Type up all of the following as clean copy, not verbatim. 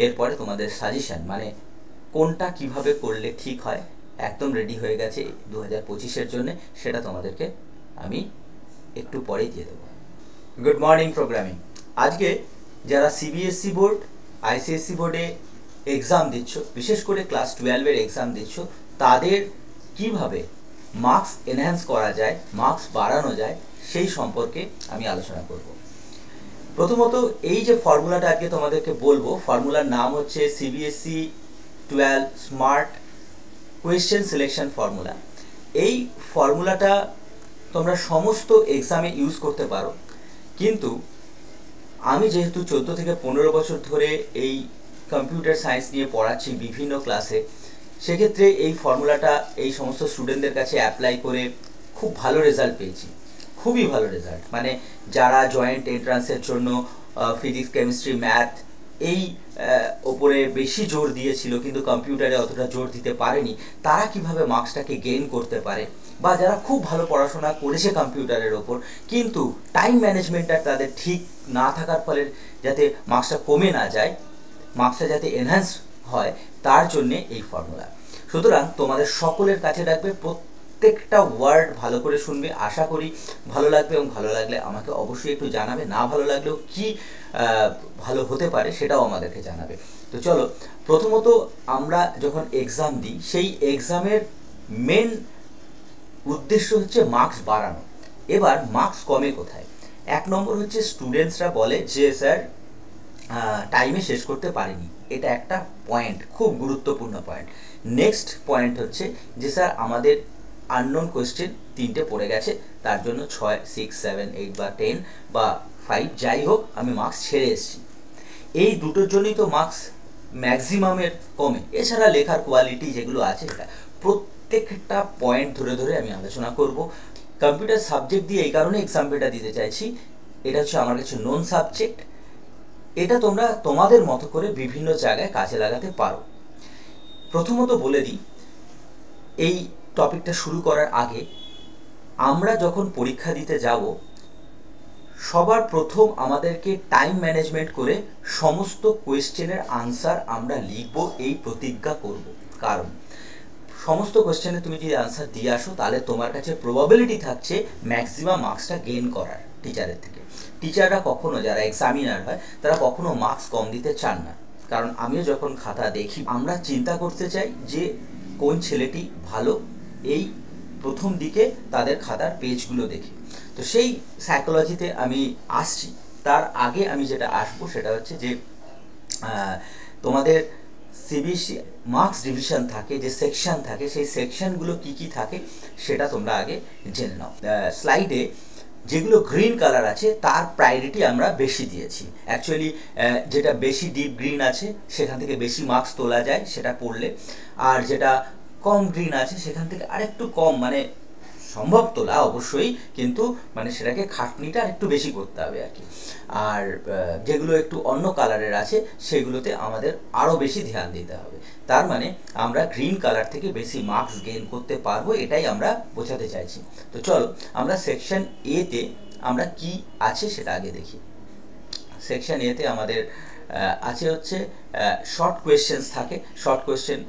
এরপরে তোমাদের সাজেশন মানে কোনটা কিভাবে করলে ঠিক হয় একদম রেডি হয়ে গেছে 2025-এর জন্য, সেটা তোমাদেরকে আমি একটু পরেই দিয়ে দেবো। Good morning programming. আজকে যারা সিবিএসসি বোর্ড, আইসিএসসি বোর্ডে এক্সাম দিচ্ছ, বিশেষ করে ক্লাস 12-এর এক্সাম দিচ্ছ, তাদের কিভাবে মার্কস এনহ্যান্স করা যায়, মার্কস বাড়ানো যায়, সেই সম্পর্কে আমি আলোচনা করব। প্রথমত এই যে ফর্মুলাটা আজকে তোমাদেরকে বলবো, ফর্মুলার নাম হচ্ছে CBSE 12 smart question selection formula. এই ফর্মুলাটা তোমরা সমস্ত এক্সামে ইউজ করতে পারো, কিন্তু আমি যেহেতু 14 থেকে 15 বছর ধরে এই কম্পিউটার সায়েন্স নিয়ে পড়াচ্ছি বিভিন্ন ক্লাসে, সেক্ষেত্রে এই ফর্মুলাটা এই সমস্ত স্টুডেন্টদের কাছে অ্যাপ্লাই করে খুব ভালো রেজাল্ট পেয়েছি, খুবই ভালো রেজাল্ট। মানে যারা জয়েন্ট এন্ট্রান্সের জন্য ফিজিক্স, কেমিস্ট্রি, ম্যাথ এই ওপরে বেশি জোর দিয়েছিল কিন্তু কম্পিউটারে অতটা জোর দিতে পারেনি, তারা কিভাবে মার্কসটাকে গেইন করতে পারে, বা যারা খুব ভালো পড়াশোনা করেছে কম্পিউটারের ওপর কিন্তু টাইম ম্যানেজমেন্টটা তাদের ঠিক না থাকার ফলে যাতে মার্কসটা কমে না যায়, মার্কসটা যাতে এনহ্যান্স হয়, তার জন্যে এই ফর্মুলা। সুতরাং তোমাদের সকলের কাছে রাখবে, প্রত্যেকটা ওয়ার্ড ভালো করে শুনবে, আশা করি ভালো লাগবে, এবং ভালো লাগলে আমাকে অবশ্যই একটু জানাবে, না ভালো লাগলেও কি ভালো হতে পারে সেটাও আমাদেরকে জানাবে। তো চলো, প্রথমত আমরা যখন এক্সাম দিই, সেই এক্সামের মেন উদ্দেশ্য হচ্ছে মার্কস বাড়ানো। এবার মার্কস কমে কোথায়? এক নম্বর হচ্ছে স্টুডেন্টসরা বলে যে স্যার টাইমে শেষ করতে পারিনি, এটা একটা পয়েন্ট, খুব গুরুত্বপূর্ণ পয়েন্ট। নেক্সট পয়েন্ট হচ্ছে যে স্যার আমাদের আননোন কোয়েশ্চেন 3টে পড়ে গেছে, তার জন্য 6, 6, 7, 8 বা 10 বা 5 যাই হোক আমি মার্কস ছেড়ে এসেছি। এই দুটোর জন্যই তো মার্কস ম্যাক্সিমামের কমে। এছাড়া লেখার কোয়ালিটি যেগুলো আছে, এটা প্রত্যেকটা পয়েন্ট ধরে ধরে আমি আলোচনা করব। কম্পিউটার সাবজেক্ট দিয়ে এই কারণে এক্সামটা দিতে চাইছি, এটা হচ্ছে আমার কাছে নোন সাবজেক্ট, এটা তোমরা তোমাদের মতো করে বিভিন্ন জায়গায় কাজে লাগাতে পারো। প্রথমত বলে দিই, এই টপিকটা শুরু করার আগে, আমরা যখন পরীক্ষা দিতে যাব সবার প্রথম আমাদেরকে টাইম ম্যানেজমেন্ট করে সমস্ত কোয়েশ্চেনের আনসার আমরা লিখব, এই প্রতিজ্ঞা করব। কারণ সমস্ত কোয়েশ্চেনে তুমি যদি আনসার দিয়ে আসো, তাহলে তোমার কাছে প্রবাবিলিটি থাকছে ম্যাক্সিমাম মার্কসটা গেইন করার টিচারের থেকে। টিচাররা কখনো, যারা এক্সামিনার হয়, তারা কখনো মার্কস কম দিতে চান না। কারণ আমিও যখন খাতা দেখি, আমরা চিন্তা করতে চাই যে কোন ছেলেটি ভালো, এই প্রথম দিকে তাদের খাতার পেজগুলো দেখি। তো সেই সাইকোলজিতে আমি আসছি। তার আগে আমি যেটা আসবো সেটা হচ্ছে যে তোমাদের সিবিএসসি মার্কস ডিভিশন থাকে, যে সেকশন থাকে, সেই সেকশনগুলো কি কি থাকে সেটা তোমরা আগে জেনে নাও। স্লাইডে যেগুলো গ্রিন কালার আছে তার প্রায়োরিটি আমরা বেশি দিয়েছি। অ্যাকচুয়ালি যেটা বেশি ডিপ গ্রিন আছে সেখান থেকে বেশি মার্কস তোলা যায় সেটা পড়লে, আর যেটা কম গ্রিন আছে সেখান থেকে আরেকটু কম, মানে সম্ভব তোলা অবশ্যই, কিন্তু মানে সেটাকে খাটনিটা একটু বেশি করতে হবে আর কি। আর যেগুলো একটু অন্য কালারের আছে সেগুলোতে আমাদের আরও বেশি ধ্যান দিতে হবে। তার মানে আমরা গ্রিন কালার থেকে বেশি মার্কস গেইন করতে পারবো, এটাই আমরা বোঝাতে চাইছি। তো চলো আমরা সেকশন এতে আমরা কি আছে সেটা আগে দেখি। সেকশন এতে আমাদের আছে হচ্ছে শর্ট কোয়েশ্চেন্স থাকে। Short question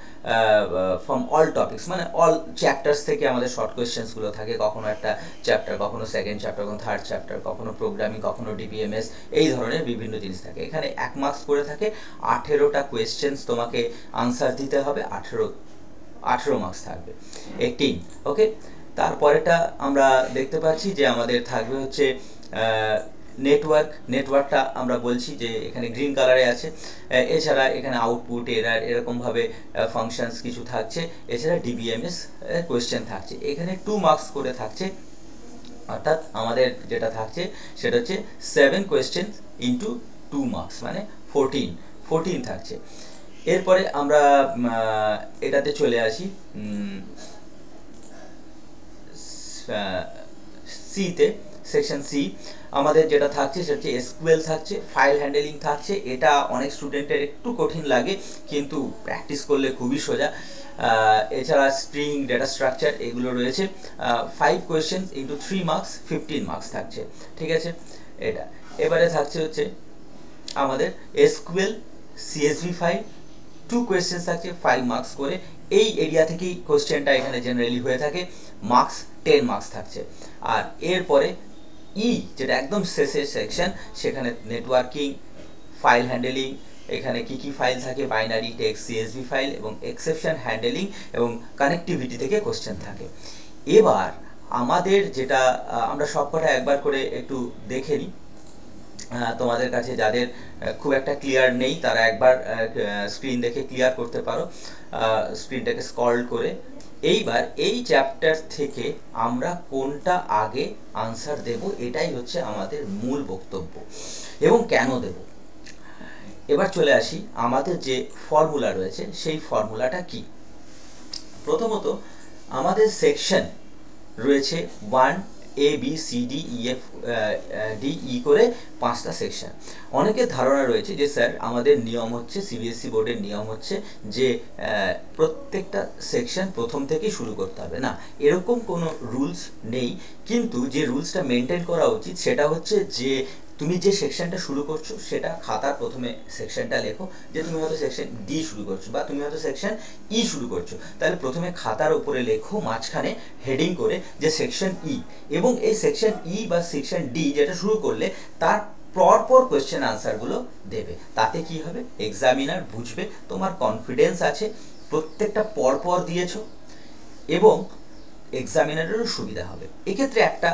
from all topics, মানে অল চ্যাপ্টার্স থেকে আমাদের শর্ট কোয়েশ্চেন্সগুলো থাকে। কখনো একটা চ্যাপ্টার, কখনো সেকেন্ড চ্যাপ্টার, কখনো থার্ড চ্যাপ্টার, কখনো প্রোগ্রামিং, কখনো ডিবিএমএস, এই ধরনের বিভিন্ন জিনিস থাকে। এখানে 1 মার্কস করে থাকে, 18টা কোয়েশ্চেন্স তোমাকে আনসার দিতে হবে, 18 মার্কস থাকবে, 18। ওকে, তারপরেটা আমরা দেখতে পাচ্ছি যে আমাদের থাকবে হচ্ছে নেটওয়ার্কটা আমরা বলছি যে এখানে গ্রিন কালারে আছে। এছাড়া এখানে আউটপুট, এরার, এরকমভাবে ফাংশনস কিছু থাকছে। এছাড়া ডিবিএমএস কোয়েশ্চেন থাকছে, এখানে 2 মার্কস করে থাকছে। অর্থাৎ আমাদের যেটা থাকছে সেটা হচ্ছে 7 কোয়েশ্চেন ইন্টু 2 মার্কস, মানে 14 থাকছে। এরপরে আমরা এটাতে চলে আসি সিতে। সেকশন সি আমাদের যেটা থাকছে সেটা হচ্ছে এসকিউএল থাকছে, ফাইল হ্যান্ডেলিং থাকছে। এটা অনেক স্টুডেন্টের একটু কঠিন লাগে, কিন্তু প্র্যাকটিস করলে খুবই সোজা। এছাড়া স্ট্রিং, ডেটা স্ট্রাকচার এগুলো রয়েছে। 5 কোয়েশ্চেন ইন্টু 3 মার্কস, 15 মার্কস থাকছে। ঠিক আছে, এটা এবারে থাকছে হচ্ছে আমাদের এসকিউএল সিএসভি ফাইল, 2 কোয়েশ্চেন থাকছে 5 মার্কস করে। এই এরিয়া থেকেই কোয়েশ্চেনটা এখানে জেনারেলি হয়ে থাকে, মার্কস 10 মার্কস থাকছে। আর এরপরে যেটা একদম শেষের সেকশন, সেখানে নেটওয়ার্কিং, ফাইল হ্যান্ডেলিং, এখানে কি ফাইল থাকে, বাইনারি, টেক্সট, সিএসভি ফাইল এবং এক্সেপশন হ্যান্ডেলিং এবং কানেক্টিভিটি থেকে কোশ্চেন থাকে। এবার আমাদের যেটা আমরা সবকটা একবার করে একটু দেখে নিই, তোমাদের কাছে যাদের খুব একটা ক্লিয়ার নেই তারা একবার স্ক্রিন দেখে ক্লিয়ার করতে পারো, স্ক্রিনটাকে স্ক্রল করে। এইবার এই চ্যাপ্টার থেকে আমরা কোনটা আগে আনসার দেব, এটাই হচ্ছে আমাদের মূল বক্তব্য এবং কেন দেব। এবার চলে আসি, আমাদের যে ফর্মুলা রয়েছে সেই ফর্মুলাটা কি। প্রথমত আমাদের সেকশন রয়েছে 1 A B C D E F D E করে 5টা সেকশন। অনেকের ধারণা রয়েছে যে স্যার আমাদের নিয়ম হচ্ছে, সিবিএসসি বোর্ডের নিয়ম হচ্ছে যে প্রত্যেকটা সেকশন প্রথম থেকেই শুরু করতে হবে। না, এরকম কোনো রুলস নেই, কিন্তু যে রুলসটা মেনটেন করা উচিত সেটা হচ্ছে যে তুমি যে সেকশনটা শুরু করছো সেটা খাতার প্রথমে সেকশনটা লেখো, যে তুমি হয়তো সেকশন ডি শুরু করছো বা তুমি হয়তো সেকশন ই শুরু করছো, তাহলে প্রথমে খাতার উপরে লেখো মাঝখানে হেডিং করে যে সেকশন ই, এবং এই সেকশন ই বা সেকশন ডি যেটা শুরু করলে তার পরপর কোয়েশ্চেন আনসারগুলো দেবে। তাতে কি হবে, এক্সামিনার বুঝবে তোমার কনফিডেন্স আছে, প্রত্যেকটা পরপর দিয়েছো, এবং এক্সামিনারেরও সুবিধা হবে। এক্ষেত্রে একটা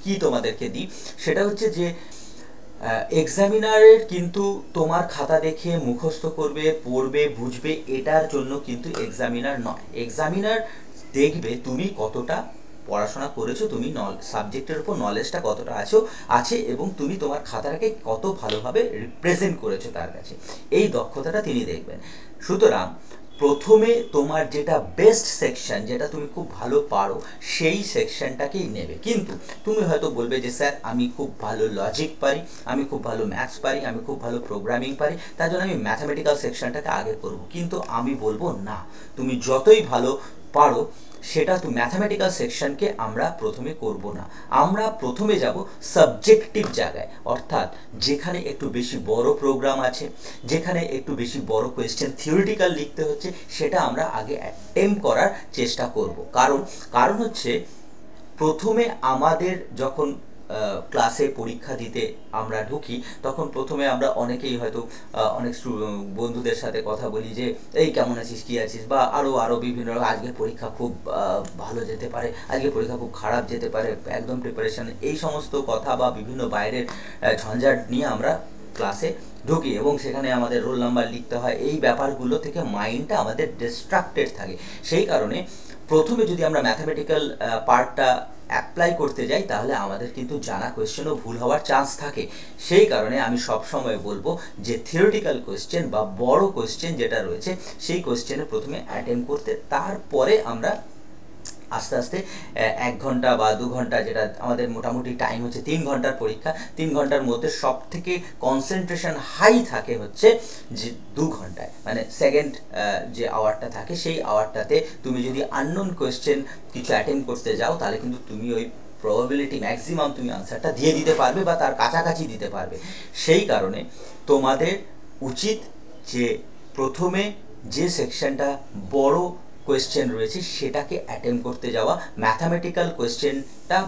কি তোমাদেরকে দিই, সেটা হচ্ছে যে এক্সামিনারের কিন্তু তোমার খাতা দেখে মুখস্থ করবে, পড়বে, বুঝবে, এটার জন্য কিন্তু এক্সামিনার নয়। এক্সামিনার দেখবে তুমি কতটা পড়াশোনা করেছো, তুমি সাবজেক্টের উপর নলেজটা কতটা আছে এবং তুমি তোমার খাতাটাকে কত ভালোভাবে রিপ্রেজেন্ট করেছো তার কাছে, এই দক্ষতাটা তিনি দেখবেন। সুতরাং প্রথমে তোমার যেটা বেস্ট সেকশন, যেটা তুমি খুব ভালো পারো, সেই সেকশনটাকেই নেবে। কিন্তু তুমি হয়তো বলবে যে স্যার আমি খুব ভালো লজিক পারি, আমি খুব ভালো ম্যাথস পারি, আমি খুব ভালো প্রোগ্রামিং পারি, তার জন্য আমি ম্যাথামেটিক্যাল সেকশনটাকে আগে করব। কিন্তু আমি বলবো না, তুমি যতই ভালো পারো সেটা তো ম্যাথামেটিক্যাল সেকশনকে আমরা প্রথমে করব না। আমরা প্রথমে যাব সাবজেক্টিভ জায়গায়, অর্থাৎ যেখানে একটু বেশি বড় প্রোগ্রাম আছে, যেখানে একটু বেশি বড় কোয়েশ্চেন থিওরিটিক্যাল লিখতে হচ্ছে, সেটা আমরা আগে অ্যাটেম্প করার চেষ্টা করব। কারণ হচ্ছে প্রথমে আমাদের যখন ক্লাসে পরীক্ষা দিতে আমরা ঢুকি, তখন প্রথমে আমরা অনেকেই হয়তো অনেক বন্ধুদের সাথে কথা বলি যে এই কেমন আছিস, কী আছিস, বা আরও বিভিন্ন, আজকে পরীক্ষা খুব ভালো যেতে পারে, আজকে পরীক্ষা খুব খারাপ যেতে পারে, একদম প্রিপারেশন, এই সমস্ত কথা বা বিভিন্ন বাইরের ঝঞ্ঝাট নিয়ে আমরা ক্লাসে ঢুকি এবং সেখানে আমাদের রোল নাম্বার লিখতে হয়। এই ব্যাপারগুলো থেকে মাইন্ডটা আমাদের ডিস্ট্রাক্টেড থাকে। সেই কারণে প্রথমে যদি আমরা ম্যাথামেটিক্যাল পার্টটা অ্যাপ্লাই করতে যাই, তাহলে আমাদের কিন্তু জানা কোয়েশ্চেনও ভুল হওয়ার চান্স থাকে। সেই কারণে আমি সবসময় বলবো যে থিওরিটিক্যাল কোয়েশ্চেন বা বড় কোয়েশ্চেন যেটা রয়েছে সেই কোয়েশ্চেনে প্রথমে অ্যাটেম্প করতে, তারপরে আমরা আস্তে আস্তে 1 ঘন্টা বা 2 ঘন্টা, যেটা আমাদের মোটামুটি টাইম হচ্ছে 3 ঘন্টার পরীক্ষা, 3 ঘন্টার মধ্যে সব থেকে কনসেন্ট্রেশন হাই থাকে হচ্ছে যে 2 ঘন্টায়, মানে সেকেন্ড যে আওয়ারটা থাকে সেই আওয়ারটাতে তুমি যদি আননোন কোয়েশ্চেন কিছু অ্যাটেম্প করতে যাও, তাহলে কিন্তু তুমি ওই প্রবাবিলিটি ম্যাক্সিমাম তুমি আনসারটা দিয়ে দিতে পারবে বা তার কাছাকাছি দিতে পারবে। সেই কারণে তোমাদের উচিত যে প্রথমে যে সেকশনটা বড় কোয়েশ্চেন রয়েছে সেটাকে অ্যাটেম্প করতে যাওয়া, ম্যাথামেটিক্যাল কোয়েশ্চেনটা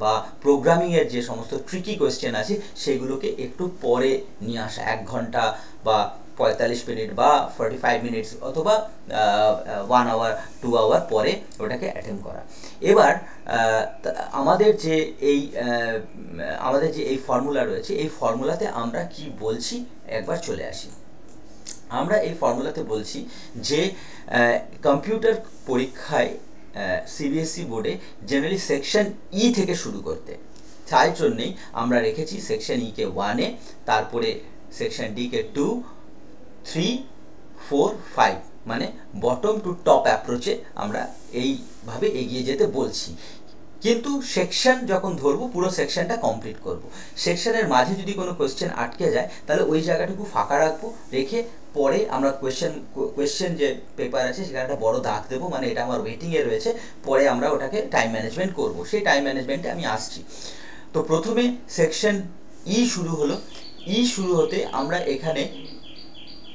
বা প্রোগ্রামিংয়ের যে সমস্ত ট্রিকি কোয়েশ্চেন আছে সেগুলোকে একটু পরে নিয়ে আসা, 1 ঘন্টা বা 45 মিনিট বা 45 মিনিটস অথবা 1 আওয়ার 2 আওয়ার পরে ওটাকে অ্যাটেম্প করা। এবার আমাদের যে এই ফর্মুলা রয়েছে, এই ফর্মুলাতে আমরা কি বলছি একবার চলে আসি। আমরা এই ফর্মুলাতে বলছি যে কম্পিউটার পরীক্ষায় সিবিএসসি বোর্ডে জেনারেলি সেকশন ই থেকে শুরু করতে, তাই জন্যেই আমরা রেখেছি সেকশন ইকে 1-এ, তারপরে সেকশন ডিকে 2, 3, 4, 5, মানে বটম টু টপ অ্যাপ্রোচে আমরা এইভাবে এগিয়ে যেতে বলছি। কিন্তু সেকশন যখন ধরবো পুরো সেকশনটা কমপ্লিট করব। সেকশনের মাঝে যদি কোনো কোয়েশ্চেন আটকে যায় তাহলে ওই জায়গাটুকু ফাঁকা রাখবো, রেখে পরে আমরা কোয়েশ্চেন যে পেপার আছে সেখানে একটা বড় দাগ দেবো, মানে এটা আমার ওয়েটিংয়ে রয়েছে, পরে আমরা ওটাকে টাইম ম্যানেজমেন্ট করব। সেই টাইম ম্যানেজমেন্টে আমি আসছি। তো প্রথমে সেকশন ই শুরু হলো। ই শুরু হতে আমরা এখানে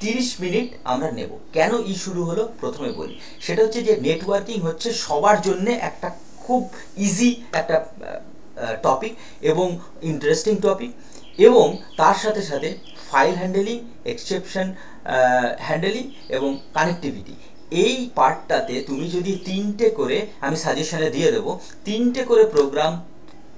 30 মিনিট আমরা নেব। কেন শুরু হলো প্রথমে বলি, সেটা হচ্ছে যে নেটওয়ার্কিং হচ্ছে সবার জন্য একটা খুব ইজি একটা টপিক এবং ইন্টারেস্টিং টপিক, এবং তার সাথে সাথে ফাইল হ্যান্ডেলিং, এক্সেপশন হ্যান্ডেলিং এবং কানেক্টিভিটি, এই পার্টটাতে তুমি যদি 3টে করে, আমি সাজেশনে দিয়ে দেবো, 3টে করে প্রোগ্রাম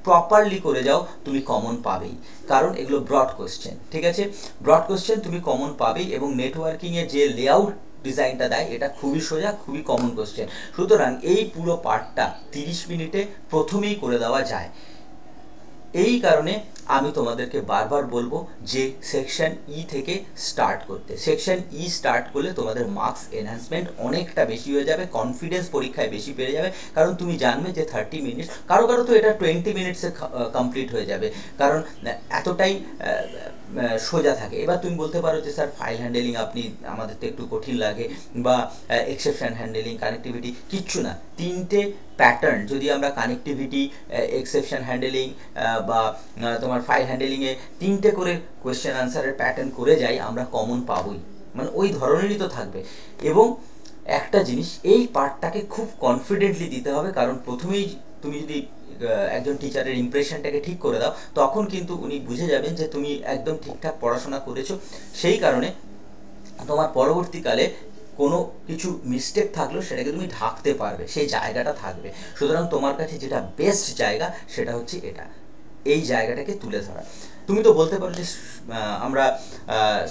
প্রপারলি করে যাও, তুমি কমন পাবেই। কারণ এগুলো ব্রড কোশ্চেন, ঠিক আছে, ব্রড কোশ্চেন তুমি কমন পাবেই। এবং নেটওয়ার্কিংয়ে যে লেআউট ডিজাইনটা দেয় এটা খুবই সোজা, খুবই কমন কোশ্চেন। সুতরাং এই পুরো পার্টটা 30 মিনিটে প্রথমেই করে দেওয়া যায়। এই কারণে আমি তোমাদেরকে বারবার বলবো যে সেকশন ই থেকে স্টার্ট করতে। সেকশন ই স্টার্ট করলে তোমাদের মার্কস এনহ্যান্সমেন্ট অনেকটা বেশি হয়ে যাবে, কনফিডেন্স পরীক্ষায় বেশি বেড়ে যাবে। কারণ তুমি জানবে যে 30 মিনিটস, কারো কারো তো এটা 20 মিনিটসে কমপ্লিট হয়ে যাবে, কারণ এতটাই সোজা থাকে। এবার তুমি বলতে পারো যে স্যার ফাইল হ্যান্ডেলিং আপনি আমাদের তো একটু কঠিন লাগে, বা এক্সেপশন হ্যান্ডেলিং, কানেক্টিভিটি, কিচ্ছু না। 3টে প্যাটার্ন যদি আমরা কানেক্টিভিটি, এক্সেপশন হ্যান্ডেলিং বা তোমার ফাইল হ্যান্ডেলিংয়ে 3টে করে কোয়েশ্চেন আনসারের প্যাটার্ন করে যাই, আমরা কমন পাবোই, মানে ওই ধরনেরই তো থাকবে। এবং একটা জিনিস, এই পার্টটাকে খুব কনফিডেন্টলি দিতে হবে, কারণ প্রথমেই তুমি যদি একজন টিচারের ইমপ্রেশনটাকে ঠিক করে দাও, তখন কিন্তু উনি বুঝে যাবেন যে তুমি একদম ঠিকঠাক পড়াশোনা করেছো। সেই কারণে তোমার পরবর্তীকালে কোনো কিছু মিস্টেক থাকলেও সেটাকে তুমি ঢাকতে পারবে, সেই জায়গাটা থাকবে। সুতরাং তোমার কাছে যেটা বেস্ট জায়গা সেটা হচ্ছে এটা, এই জায়গাটাকে তুলে ধরা। তুমি তো বলতে পারো যে আমরা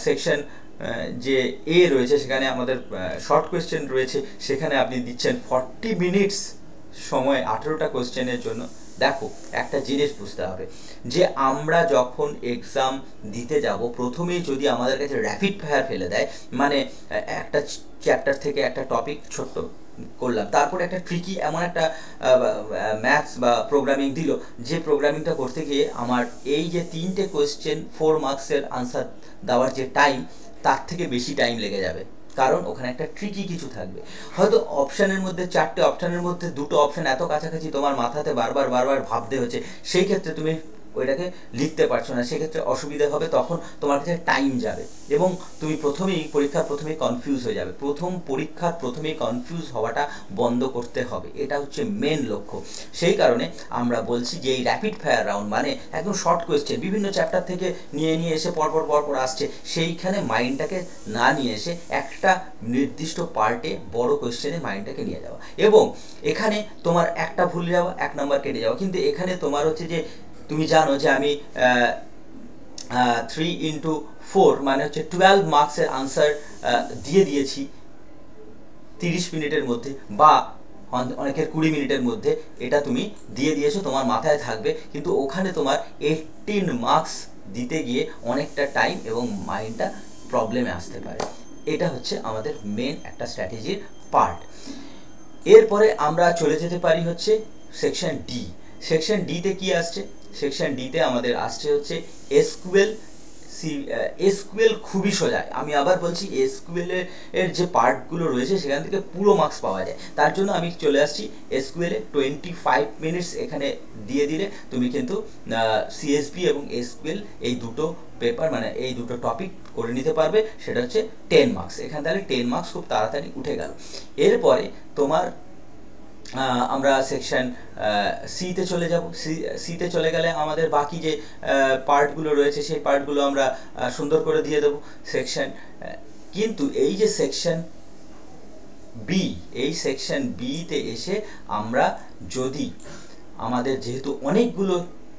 সেকশন যে এ রয়েছে সেখানে আমাদের শর্ট কোয়েশ্চেন রয়েছে, সেখানে আপনি দিচ্ছেন 40 মিনিটস সময় 18টা কোয়েশ্চেনের জন্য। দেখো, একটা জিনিস বুঝতে হবে যে আমরা যখন এক্সাম দিতে যাব, প্রথমেই যদি আমাদের কাছে র্যাপিড ফায়ার ফেলে দেয়, মানে একটা চ্যাপ্টার থেকে একটা টপিক ছোট্ট করলাম, তারপরে একটা ট্রিকি এমন একটা ম্যাথস বা প্রোগ্রামিং দিল, যে প্রোগ্রামিংটা করতে গিয়ে আমার এই যে 3টে কোয়েশ্চেন 4 মার্কসের আনসার দেওয়ার যে টাইম, তার থেকে বেশি টাইম লেগে যাবে। কারণ ওখানে একটা ট্রিকি কিছু থাকবে। হয়তো অপশানের মধ্যে 4টে অপশানের মধ্যে 2টো অপশান এত কাছাকাছি তোমার মাথাতে বারবার ভাবতে হচ্ছে, সেই ক্ষেত্রে তুমি ওইটাকে লিখতে পারছো না, সেক্ষেত্রে অসুবিধা হবে, তখন তোমার কাছে টাইম যাবে এবং তুমি পরীক্ষার প্রথমেই কনফিউজ হয়ে যাবে। পরীক্ষার প্রথমেই কনফিউজ হওয়াটা বন্ধ করতে হবে, এটা হচ্ছে মেন লক্ষ্য। সেই কারণে আমরা বলছি যে এই র্যাপিড ফায়ার রাউন্ড, মানে একদম শর্ট কোয়েশ্চেন বিভিন্ন চ্যাপ্টার থেকে নিয়ে এসে পরপর আসছে, সেইখানে মাইন্ডটাকে না নিয়ে এসে একটা নির্দিষ্ট পার্টে বড় কোয়েশ্চেনে মাইন্ডটাকে নিয়ে যাওয়া। এবং এখানে তোমার একটা ভুল যাওয়া, 1 নাম্বার কেটে যাওয়া, কিন্তু এখানে তোমার হচ্ছে যে তুমি জানো যে আমি 3 into 4 মানে হচ্ছে 12 মার্কসের আনসার দিয়ে দিয়েছি 30 মিনিটের মধ্যে, বা অনেকের 20 মিনিটের মধ্যে, এটা তুমি দিয়ে দিয়েছো, তোমার মাথায় থাকবে। কিন্তু ওখানে তোমার 18 মার্কস দিতে গিয়ে অনেকটা টাইম এবং মাইন্ডটা প্রবলেমে আসতে পারে। এটা হচ্ছে আমাদের মেন একটা স্ট্র্যাটেজির পার্ট। এরপরে আমরা চলে যেতে পারি হচ্ছে সেকশন ডি। সেকশন ডিতে কি আসছে? সেকশন ডিতে আমাদের আসছে হচ্ছে এসকিউএল। এসকিউএল খুবই সোজা, আমি আবার বলছি, এসকিউএল এর যে পার্টগুলো রয়েছে সেখান থেকে পুরো মার্কস পাওয়া যায়। তার জন্য আমি চলে আসছি এসকিউএল এ 25 মিনিটস এখানে দিয়ে দিলে তুমি কিন্তু সিএসপি এবং এসকিউএল এই দুটো পেপার, মানে এই দুটো টপিক করে নিতে পারবে। সেটা হচ্ছে 10 মার্কস। এখানে তাহলে 10 মার্কস খুব তাড়াতাড়ি উঠে গেল। এরপরে তোমার আমরা সেকশন সিতে চলে যাব। সিতে চলে গেলে আমাদের বাকি যে পার্টগুলো রয়েছে সেই পার্টগুলো আমরা সুন্দর করে দিয়ে দেবো সেকশন। কিন্তু এই যে সেকশন বি, এই সেকশন বিতে এসে আমরা যদি আমাদের যেহেতু অনেকগুলো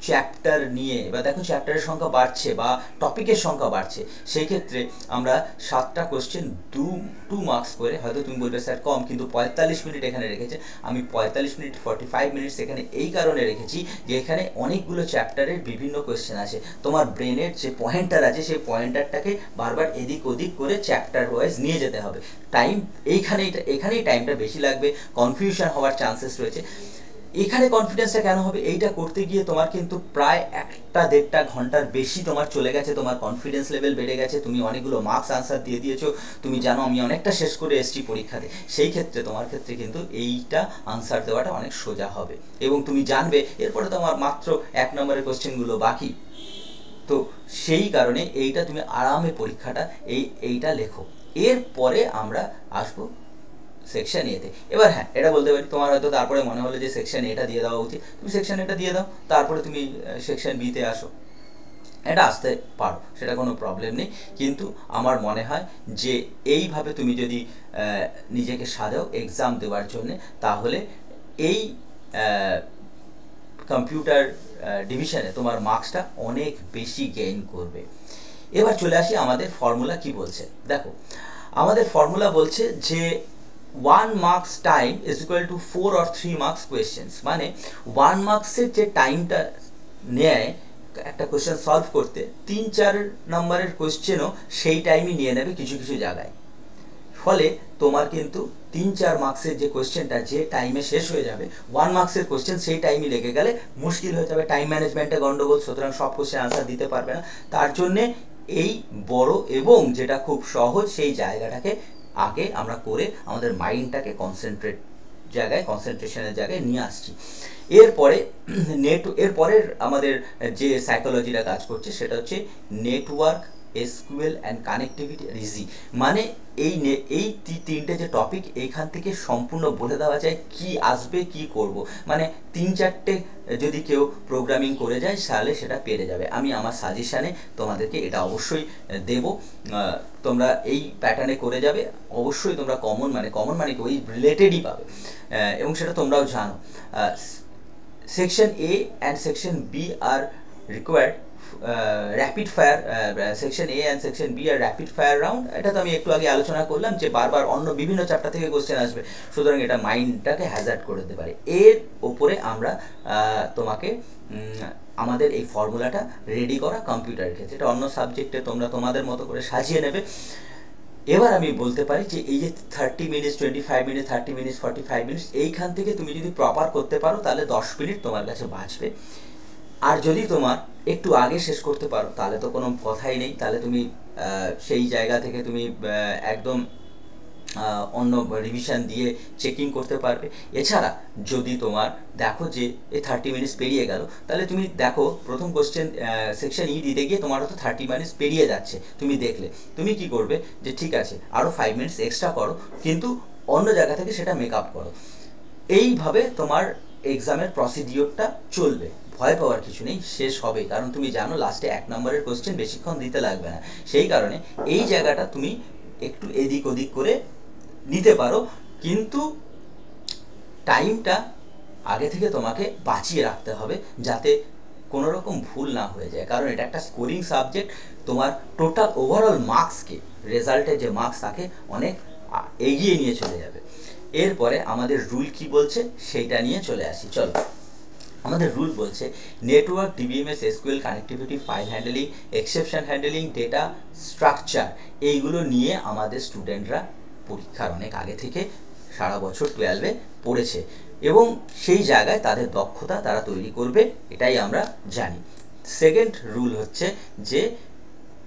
চ্যাপ্টার নিয়ে, এবার দেখো চ্যাপ্টারের সংখ্যা বাড়ছে বা টপিকের সংখ্যা বাড়ছে, সেই ক্ষেত্রে আমরা 7টা কোশ্চেন 2 মার্কস করে, হয়তো তুমি বলবে স্যার কম, কিন্তু 45 মিনিট এখানে রেখেছে। আমি 45 মিনিট 45 মিনিটস এখানে এই কারণে রেখেছি যে এখানে অনেকগুলো চ্যাপ্টারের বিভিন্ন কোশ্চেন আছে। তোমার ব্রেনের যে পয়েন্টার আছে সেই পয়েন্টারটাকে বারবার এদিক ওদিক করে চ্যাপ্টার ওয়াইজ নিয়ে যেতে হবে। টাইম এখানেই টাইমটা বেশি লাগবে, কনফিউশন হওয়ার চান্সেস রয়েছে। এখানে কনফিডেন্সটা কেন হবে? এইটা করতে গিয়ে তোমার কিন্তু প্রায় 1-1.5 ঘন্টার বেশি তোমার চলে গেছে, তোমার কনফিডেন্স লেভেল বেড়ে গেছে, তুমি অনেকগুলো মার্কস আনসার দিয়ে দিয়েছো, তুমি জানো আমি অনেকটা শেষ করে এসেছি পরীক্ষাতে। সেই ক্ষেত্রে তোমার ক্ষেত্রে কিন্তু এইটা আনসার দেওয়াটা অনেক সোজা হবে এবং তুমি জানবে এরপরে তোমার মাত্র 1 নম্বরের কোশ্চেনগুলো বাকি। তো সেই কারণে এইটা তুমি আরামে পরীক্ষাটা এইটা লেখো। এরপরে আমরা আসবো সেকশন এতে। এবার হ্যাঁ, এটা বলতে পারি তোমার হয়তো তারপরে মনে হলো যে সেকশন এটা দিয়ে দেওয়া উচিত, তুমি সেকশন এটা দিয়ে দাও, তারপরে তুমি সেকশন বিতে আসো, এটা আসতে পারো, সেটা কোনো প্রবলেম নেই। কিন্তু আমার মনে হয় যে এইভাবে তুমি যদি নিজেকে সাজাও এক্সাম দেওয়ার জন্যে, তাহলে এই কম্পিউটার ডিভিশনে তোমার মার্কসটা অনেক বেশি গেইন করবে। এবার চলে আসি আমাদের ফর্মুলা কি বলছে। দেখো আমাদের ফর্মুলা বলছে যে 1 marks time is equal to 4 or 3 marks questions, মানে 1 মার্কসের যে টাইমটা নেয় একটা কোয়েশ্চেন সলভ করতে, 3-4 নম্বরের কোয়েশ্চেনও সেই টাইমই নিয়ে নেবে কিছু কিছু জায়গায়। ফলে তোমার কিন্তু 3-4 মার্কসের যে কোয়েশ্চেনটা যে টাইমে শেষ হয়ে যাবে, 1 মার্কসের কোয়েশ্চেন সেই টাইমই লেগে গেলে মুশকিল হয়ে যাবে, টাইম ম্যানেজমেন্টে গন্ডগোল, সুতরাং সব কোয়েশ্চেন আনসার দিতে পারবে না। তার জন্যে এই বড় এবং যেটা খুব সহজ সেই জায়গাটাকে আগে আমরা করে আমাদের মাইন্ডটাকে কনসেন্ট্রেশনের জায়গায় নিয়ে আসছি। এরপরের আমাদের যে সাইকোলজিটা কাজ করছে সেটা হচ্ছে network, SQL and connectivity are easy. মানে এই তিনটে যে টপিক, এইখান থেকে সম্পূর্ণ বলে দেওয়া যায় কি আসবে কি করব। মানে 3-4টে যদি কেউ প্রোগ্রামিং করে যায় তাহলে সেটা পেরে যাবে। আমি আমার সাজেশানে তোমাদেরকে এটা অবশ্যই দেব, তোমরা এই প্যাটার্নে করে যাবে। অবশ্যই তোমরা কমন মানে কি ওই রিলেটেডই পাবে, এবং সেটা তোমরাও জানো। Section A and section B are required rapid fire, section A and section B are rapid fire round. এটা তো আমি একটু আগে আলোচনা করলাম যে বারবার অন্য বিভিন্ন চ্যাপ্টার থেকে কোশ্চেন আসবে, সুতরাং এটা মাইন্ডটাকে হ্যাজার্ড করে দিতে পারে। এর ওপরে আমরা তোমাকে আমাদের এই ফর্মুলাটা রেডি করা কম্পিউটারের ক্ষেত্রে, এটা অন্য সাবজেক্টে তোমরা তোমাদের মতো করে সাজিয়ে নেবে। এবার আমি বলতে পারি যে এই যে 30 মিনিটস, 25 মিনিট, 30 মিনিটস, 45 মিনিটস, এইখান থেকে তুমি যদি প্রপার করতে পারো তাহলে 10 মিনিট তোমার কাছে বাঁচবে। আর যদি তোমার একটু আগে শেষ করতে পারো তাহলে তো কোনো কথাই নেই, তাহলে তুমি সেই জায়গা থেকে তুমি একদম অন্য রিভিশন দিয়ে চেকিং করতে পারবে। এছাড়া যদি তোমার দেখো যে এই 30 মিনিটস পেরিয়ে গেল, তাহলে তুমি দেখো প্রথম কোশ্চেন সেকশন ই দিতে গিয়ে তোমার হয়তো 30 মিনিটস পেরিয়ে যাচ্ছে, তুমি দেখলে, তুমি কি করবে যে ঠিক আছে আরও 5 মিনিটস এক্সট্রা করো, কিন্তু অন্য জায়গা থেকে সেটা মেক আপ করো। এইভাবে তোমার এক্সামের প্রসিডিওরটা চলবে, ভয় পাওয়ার কিছু নেই, শেষ হবে। কারণ তুমি জানো লাস্টে 1 নম্বরের কোশ্চেন বেশিক্ষণ দিতে লাগবে না, সেই কারণে এই জায়গাটা তুমি একটু এদিক ওদিক করে নিতে পারো, কিন্তু টাইমটা আগে থেকে তোমাকে বাঁচিয়ে রাখতে হবে যাতে কোনো রকম ভুল না হয়ে যায়। কারণ এটা একটা স্কোরিং সাবজেক্ট, তোমার টোটাল ওভারঅল মার্কসকে, রেজাল্টে যে মার্কস থাকে অনেক এগিয়ে নিয়ে চলে যাবে। এরপরে আমাদের রুল কি বলছে সেইটা নিয়ে চলে আসি। চলো, আমাদের রুল বলছে network, DBMS, SQL, connectivity, file handling, exception handling, data structure, এইগুলো নিয়ে আমাদের স্টুডেন্টরা পরীক্ষার অনেক আগে থেকে সারা বছর 12-এ পড়েছে, এবং সেই জায়গায় তাদের দক্ষতা তারা তৈরি করবে, এটাই আমরা জানি। সেকেন্ড রুল হচ্ছে যে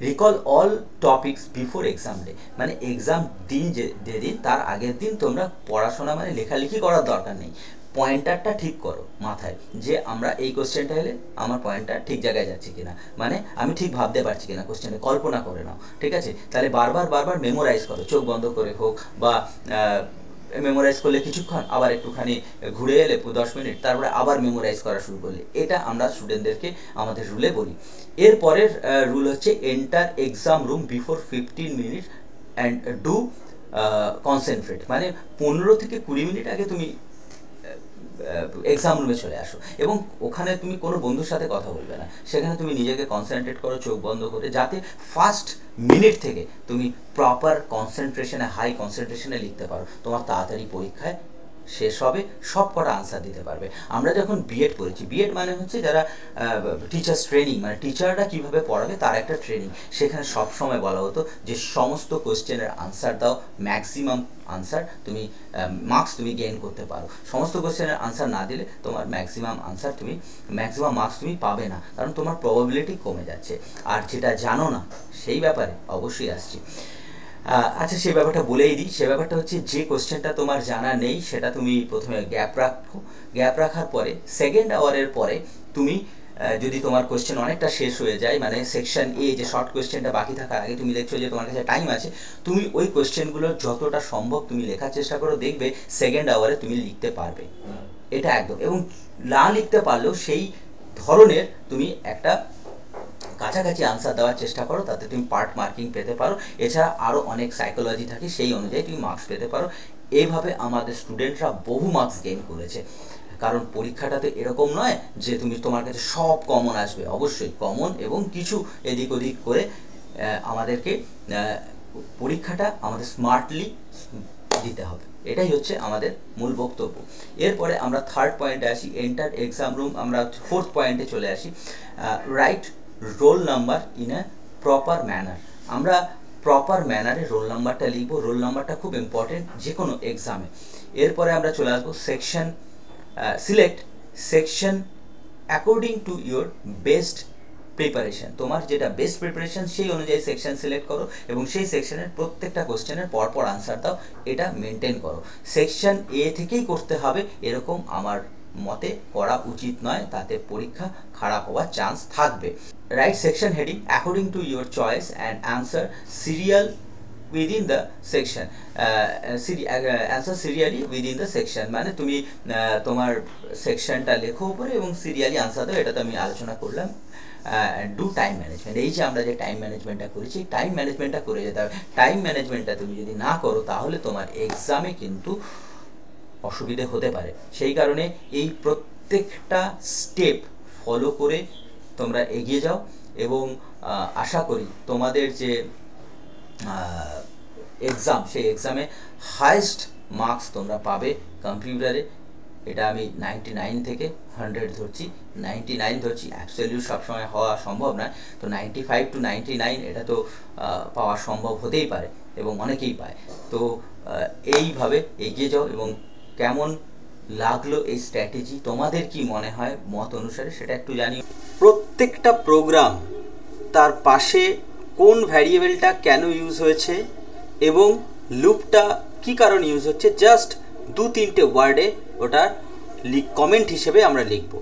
recall all topics before exam day, মানে এক্সাম দিন যেদিন তার আগের দিন তোমরা পড়াশোনা মানে লেখালেখি করার দরকার নেই, পয়েন্টারটা ঠিক করো মাথায় যে আমরা এই কোশ্চেনটা এলে আমার পয়েন্টার ঠিক জায়গায় যাচ্ছে কিনা, মানে আমি ঠিক ভাবতে পারছি কিনা, কোশ্চেনে কল্পনা করে নাও, ঠিক আছে? তাহলে বারবার মেমোরাইজ করো, চোখ বন্ধ করে হোক বা মেমোরাইজ করলে কিছুক্ষণ, আবার একটুখানি ঘুরে এলে 10 মিনিট, তারপরে আবার মেমোরাইজ করা শুরু করলে, এটা আমরা স্টুডেন্টদেরকে আমাদের রুলে বলি। এরপরের রুল হচ্ছে enter exam room before 15 minute and do concentrate, মানে 15 থেকে 20 মিনিট আগে তুমি এক্সাম রুমে চলে আসো, এবং ওখানে তুমি কোনো বন্ধুর সাথে কথা বলবে না, সেখানে তুমি নিজেকে কনসেন্ট্রেট করো চোখ বন্ধ করে, যাতে ফার্স্ট মিনিট থেকে তুমি প্রপার কনসেন্ট্রেশনে, হাই কনসেন্ট্রেশনে লিখতে পারো, তোমার তাড়াতাড়ি পরীক্ষায় শেষ হবে, সব কটা আনসার দিতে পারবে। আমরা যখন বিএড করেছি, বিএড মানে হচ্ছে যারা টিচার্স ট্রেনিং, মানে টিচাররা কীভাবে পড়াবে তার একটা ট্রেনিং, সেখানে সবসময় বলা হতো যে সমস্ত কোয়েশ্চেনের আনসার দাও, ম্যাক্সিমাম আনসার তুমি মার্কস তুমি গেইন করতে পারো। সমস্ত কোয়েশ্চেনের আনসার না দিলে তোমার ম্যাক্সিমাম মার্কস তুমি পাবে না, কারণ তোমার প্রবাবিলিটি কমে যাচ্ছে। আর যেটা জানো না সেই ব্যাপারে অবশ্যই আসছি। আচ্ছা, সেই ব্যাপারটা বলেই দিই। সে ব্যাপারটা হচ্ছে যে কোশ্চেনটা তোমার জানা নেই সেটা তুমি প্রথমে গ্যাপ রাখো, গ্যাপ রাখার পরে সেকেন্ড আওয়ারের পরে তুমি যদি তোমার কোয়েশ্চেন অনেকটা শেষ হয়ে যায়, মানে সেকশন এ যে শর্ট কোয়েশ্চেনটা বাকি থাকার আগে তুমি দেখছো যে তোমার কাছে টাইম আছে, তুমি ওই কোয়েশ্চেনগুলো যতটা সম্ভব তুমি লেখার চেষ্টা করো, দেখবে সেকেন্ড আওয়ারে তুমি লিখতে পারবে, এটা একদম। এবং না লিখতে পারলেও সেই ধরনের তুমি একটা কাছাকাছি আনসার দেওয়ার চেষ্টা করো, তাতে তুমি পার্ট মার্কিং পেতে পারো। এছাড়া আরও অনেক সাইকোলজি থাকে, সেই অনুযায়ী তুমি মার্কস পেতে পারো। এইভাবে আমাদের স্টুডেন্টরা বহু মার্কস গেইন করেছে। কারণ পরীক্ষাটা তো এরকম নয় যে তোমার কাছে সব কমন আসবে, অবশ্যই কমন এবং কিছু এদিক ওদিক করে আমাদেরকে পরীক্ষাটা আমাদের স্মার্টলি দিতে হবে, এটাই হচ্ছে আমাদের মূল বক্তব্য। এরপরে আমরা থার্ড পয়েন্টে আসি, এন্টার এক্সাম রুম। আমরা ফোর্থ পয়েন্টে চলে আসি, right roll number in a proper manner. আমরা প্রপার ম্যানারে রোল নাম্বারটা লিখবো, রোল নাম্বারটা খুব ইম্পর্টেন্ট যে কোনো এক্সামে। এরপরে আমরা চলে আসবো section, select section according to your best preparation. তোমার যেটা বেস্ট প্রিপারেশন সেই অনুযায়ী সেকশন সিলেক্ট করো এবং সেই সেকশনের প্রত্যেকটা কোশ্চেনের পরপর আনসার দাও, এটা মেনটেন করো। সেকশন এ থেকেই করতে হবে এরকম আমার মতে করা উচিত নয়, তাতে পরীক্ষা খারাপ হওয়ার চান্স থাকবে। Right section heading according to your choice and answer serial within the section, answer serially within the section, মানে তুমি তোমার সেকশনটা লেখো উপরে এবং সিরিয়ালি আনসার দাও, এটা তো আমি আলোচনা করলাম। ডু টাইম ম্যানেজমেন্ট, এই যে আমরা যে টাইম ম্যানেজমেন্টটা করেছি, টাইম ম্যানেজমেন্টটা করে যেতে হবে। টাইম ম্যানেজমেন্টটা তুমি যদি না করো তাহলে তোমার এক্সামে কিন্তু অসুবিধে হতে পারে। সেই কারণে এই প্রত্যেকটা স্টেপ ফলো করে তোমরা এগিয়ে যাও এবং আশা করি তোমাদের যে এক্সাম, সেই এক্সামে হাইয়েস্ট মার্কস তোমরা পাবে কম্পিউটারে। এটা আমি 99 থেকে 100 ধরছি, 99 ধরছি, অ্যাবসলিউট সবসময় হওয়া সম্ভব নয়। তো 95 to 99 এটা তো পাওয়া সম্ভব হতেই পারে এবং অনেকেই পায়। তো এইভাবে এগিয়ে যাও। এবং কেমন লাগলো এই স্ট্র্যাটেজি, তোমাদের কি মনে হয় মত অনুসারে সেটা একটু জানিও। প্রত্যেকটা প্রোগ্রাম তার পাশে কোন ভ্যারিয়েবলটা কেন ইউজ হয়েছে এবং লুপটা কি কারণ ইউজ হচ্ছে, জাস্ট 2-3টে ওয়ার্ডে ওটার কমেন্ট হিসেবে আমরা লিখব।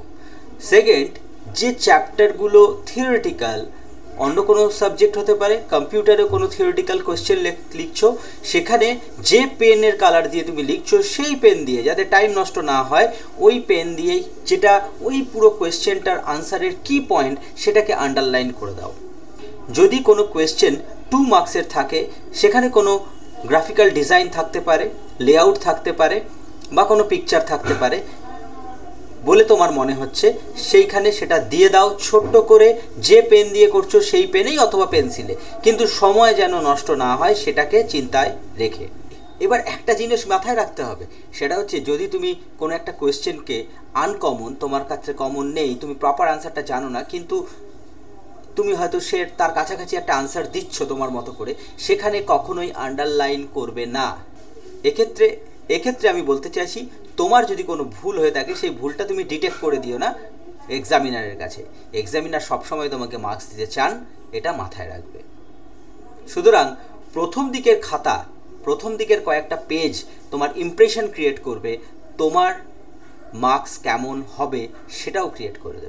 সেকেন্ড, যে চ্যাপ্টারগুলো থিওরিটিক্যাল, অন্য কোনো সাবজেক্ট হতে পারে, কম্পিউটারে কোনো থিওরিটিক্যাল কোয়েশ্চেন লিখছো, সেখানে যে পেনের কালার দিয়ে তুমি লিখছো সেই পেন দিয়ে, যাতে টাইম নষ্ট না হয়, ওই পেন দিয়েই যেটা ওই পুরো কোয়েশ্চেনটার আনসারের কি পয়েন্ট সেটাকে আন্ডারলাইন করে দাও। যদি কোনো কোয়েশ্চেন 2 মার্কসের থাকে, সেখানে কোনো গ্রাফিক্যাল ডিজাইন থাকতে পারে, লেআউট থাকতে পারে বা কোনো পিকচার থাকতে পারে বলে তোমার মনে হচ্ছে, সেইখানে সেটা দিয়ে দাও ছোট্ট করে, যে পেন দিয়ে করছো সেই পেনেই অথবা পেন্সিলে, কিন্তু সময় যেন নষ্ট না হয় সেটাকে চিন্তায় রেখে। এবার একটা জিনিস মাথায় রাখতে হবে, সেটা হচ্ছে যদি তুমি কোনো একটা কোয়েশ্চেনকে আনকমন, তোমার কাছে কমন নেই, তুমি প্রপার আনসারটা জানো না, কিন্তু তুমি হয়তো তার কাছাকাছি একটা আনসার দিচ্ছ তোমার মতো করে, সেখানে কখনোই আন্ডারলাইন করবে না। এক্ষেত্রে আমি বলতে চাইছি, তোমার যদি কোনো ভুল হয়ে থাকে সেই ভুলটা তুমি ডিটেক্ট করে দিও না এক্সামিনারের কাছে। এক্সামিনার সবসময় তোমাকে মার্কস দিতে চান, এটা মাথায় রাখবে। সুতরাং প্রথম দিকের খাতা, প্রথম দিকের কয়েকটা পেজ তোমার ইমপ্রেশন ক্রিয়েট করবে, তোমার মার্কস কেমন হবে সেটাও ক্রিয়েট করে দেবে।